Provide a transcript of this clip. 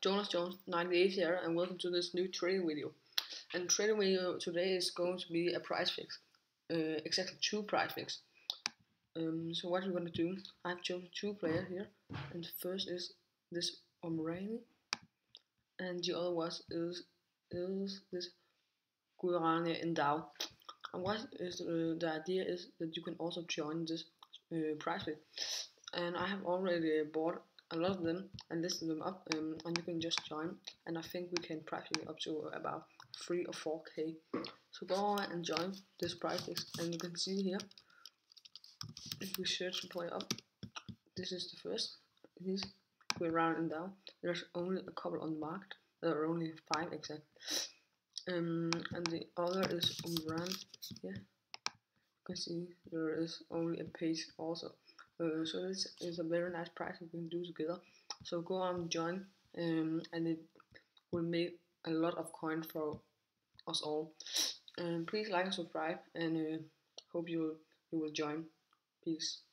Jonas Jones 98 here, and welcome to this new trading video. And trading video today is going to be a price fix, exactly 2 price fix. So what we're going to do, I've chosen 2 players here, and the first is this Omrani, and the other is this Guarani Endau. And what is the idea is that you can also join this price fix. And I have already bought a lot of them and listed them up, and you can just join, and I think we can price it up to about 3 or 4k. So go on and join this price fix, and you can see here, if we search the player up, this is the first. This go around and down. There's only a couple on the market. There are only 5 exact. And the other is Umran. Yeah, you can see there is only a page also. So this is a very nice price we can do together. So go on and join, and it will make a lot of coin for us all. Please like and subscribe, and hope you will join. Peace.